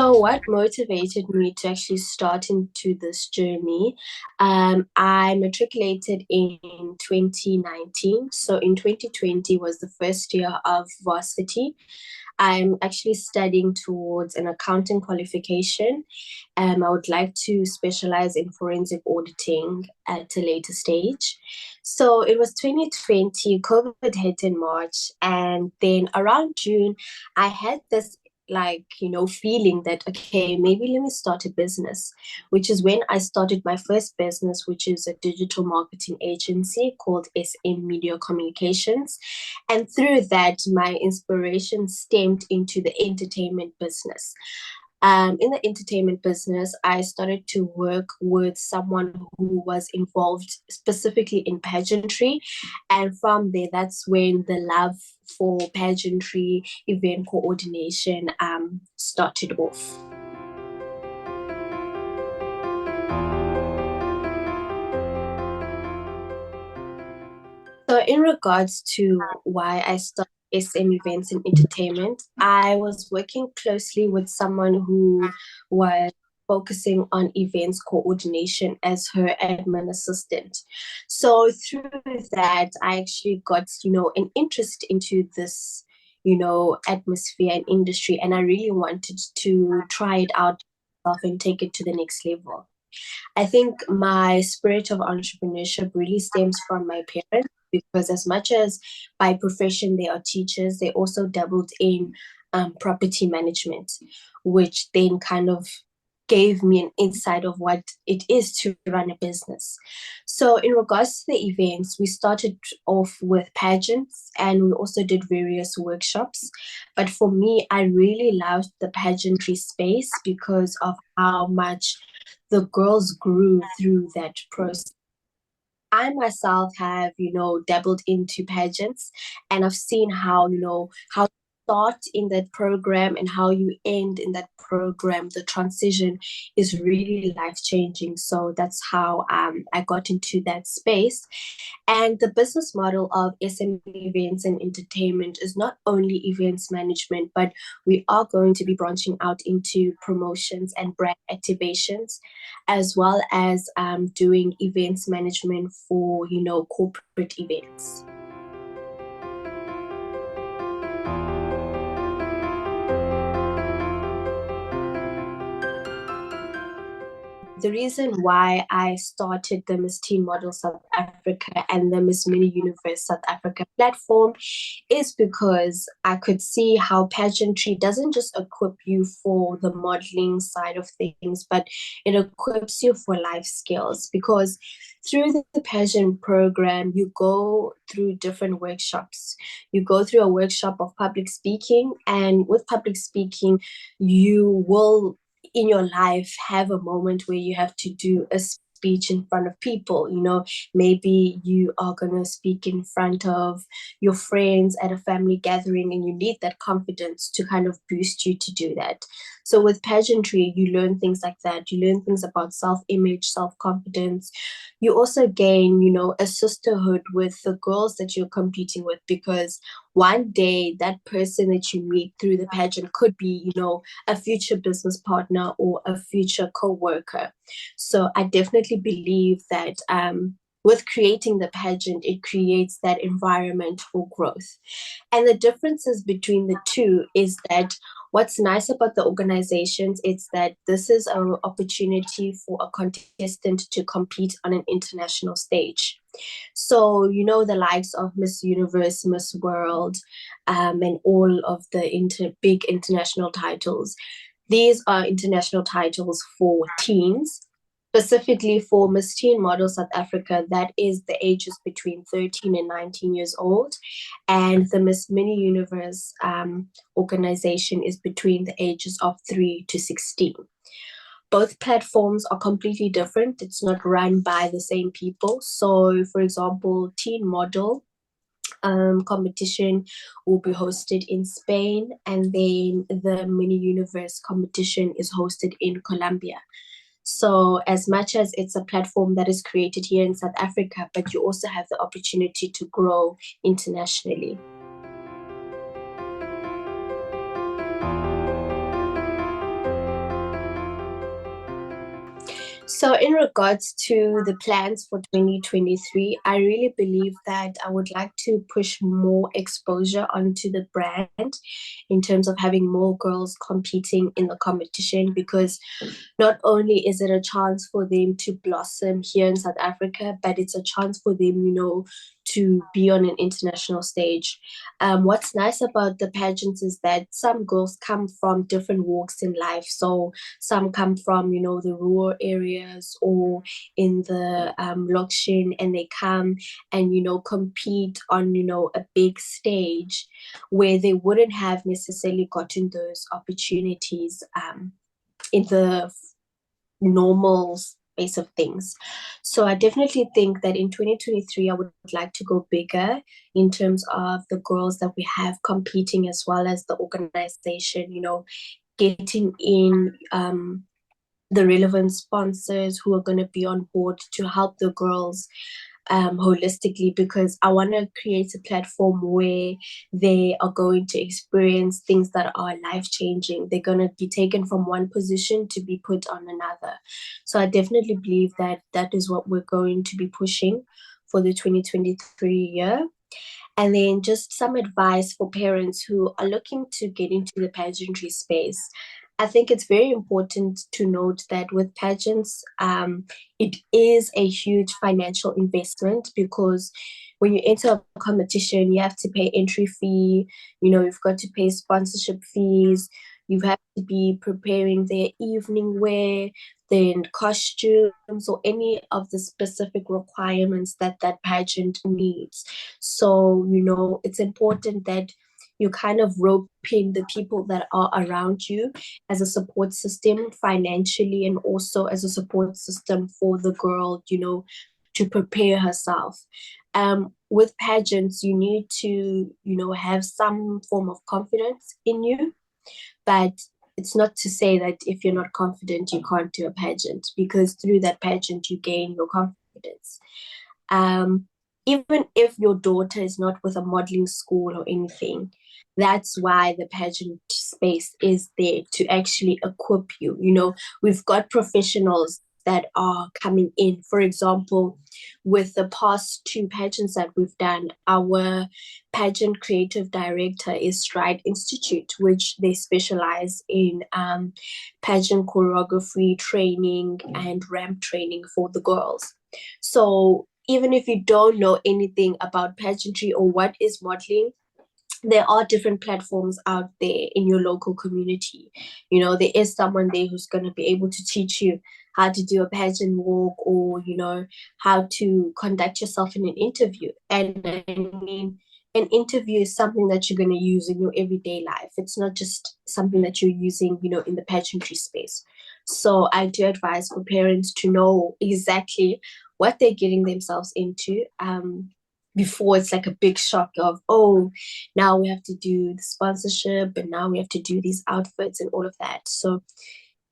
So, what motivated me to actually start into this journey? I matriculated in 2019. So, in 2020 was the first year of varsity. I'm actually studying towards an accounting qualification. I would like to specialize in forensic auditing at a later stage. So it was 2020, COVID hit in March, and then around June, I had this feeling that okay, maybe let me start a business, which is when I started my first business, which is a digital marketing agency called SM Media Communications. And through that, my inspiration stemmed into the entertainment business. In the entertainment business, I started to work with someone who was involved specifically in pageantry. And from there, that's when the love for pageantry, event coordination started off. So, in regards to why I started SM Events and Entertainment, I was working closely with someone who was focusing on events coordination as her admin assistant. So, through that, I actually got, an interest into this, atmosphere and industry, and I really wanted to try it out and take it to the next level. I think my spirit of entrepreneurship really stems from my parents because, as much as by profession they are teachers, they also dabbled in property management, which then kind of gave me an insight of what it is to run a business. So, in regards to the events, we started off with pageants and we also did various workshops. But for me, I really loved the pageantry space because of how much the girls grew through that process. I myself have, dabbled into pageants and I've seen how, how you start in that program and how you end in that program. The transition is really life changing. So that's how I got into that space. And the business model of SME events and entertainment is not only events management, but we are going to be branching out into promotions and brand activations, as well as doing events management for, corporate events. The reason why I started the Miss Teen Model South Africa and the Miss Mini Universe South Africa platform is because I could see how pageantry doesn't just equip you for the modeling side of things, but it equips you for life skills. Because through the pageant program, you go through different workshops. You go through a workshop of public speaking, and with public speaking, you will in your life have a moment where you have to do a speech in front of people. Maybe you are going to speak in front of your friends at a family gathering and you need that confidence to kind of boost you to do that. So with pageantry, you learn things like that. You learn things about self-image, self-confidence. You also gain, a sisterhood with the girls that you're competing with, because one day that person that you meet through the pageant could be, a future business partner or a future co-worker. So I definitely believe that with creating the pageant, it creates that environment for growth. And the differences between the two is that what's nice about the organizations is that this is an opportunity for a contestant to compete on an international stage. So, the likes of Miss Universe, Miss World, and all of the big international titles. These are international titles for teens. Specifically for Miss Teen Model South Africa, that is the ages between 13 and 19 years old. And the Miss Mini Universe organization is between the ages of 3 to 16. Both platforms are completely different. It's not run by the same people. So, for example, Teen Model competition will be hosted in Spain, and then the Mini Universe competition is hosted in Colombia. So as much as it's a platform that is created here in South Africa, but you also have the opportunity to grow internationally. So, in regards to the plans for 2023, I really believe that I would like to push more exposure onto the brand in terms of having more girls competing in the competition, because not only is it a chance for them to blossom here in South Africa, but it's a chance for them, to be on an international stage. What's nice about the pageants is that some girls come from different walks in life. So some come from, the rural areas or in the Lokshin, and they come and, compete on, a big stage where they wouldn't have necessarily gotten those opportunities in the normal space of things. So I definitely think that in 2023, I would like to go bigger in terms of the girls that we have competing, as well as the organization, getting in the relevant sponsors who are going to be on board to help the girls holistically, because I want to create a platform where they are going to experience things that are life changing. They're going to be taken from one position to be put on another. So I definitely believe that that is what we're going to be pushing for the 2023 year. And then just some advice for parents who are looking to get into the pageantry space. I think it's very important to note that with pageants, it is a huge financial investment, because when you enter a competition, you have to pay entry fee, you've got to pay sponsorship fees, you have to be preparing their evening wear, then costumes, or any of the specific requirements that that pageant needs. So, it's important that you kind of rope in the people that are around you as a support system financially, and also as a support system for the girl, to prepare herself. With pageants, you need to, have some form of confidence in you, but it's not to say that if you're not confident, you can't do a pageant, because through that pageant, you gain your confidence. Um, Even if your daughter is not with a modeling school or anything, that's why the pageant space is there, to actually equip you. We've got professionals that are coming in. For example, with the past two pageants that we've done, our pageant creative director is Stride Institute, which they specialize in pageant choreography training and ramp training for the girls. So even if you don't know anything about pageantry or what is modeling, there are different platforms out there in your local community. There is someone there who's going to be able to teach you how to do a pageant walk, or, how to conduct yourself in an interview. And I mean, an interview is something that you're going to use in your everyday life. It's not just something that you're using, in the pageantry space. So I do advise for parents to know exactly what they're getting themselves into, before it's like a big shock of, oh, now we have to do the sponsorship, and now we have to do these outfits and all of that. So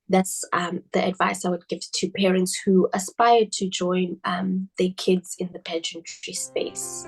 that's the advice I would give to parents who aspire to join their kids in the pageantry space.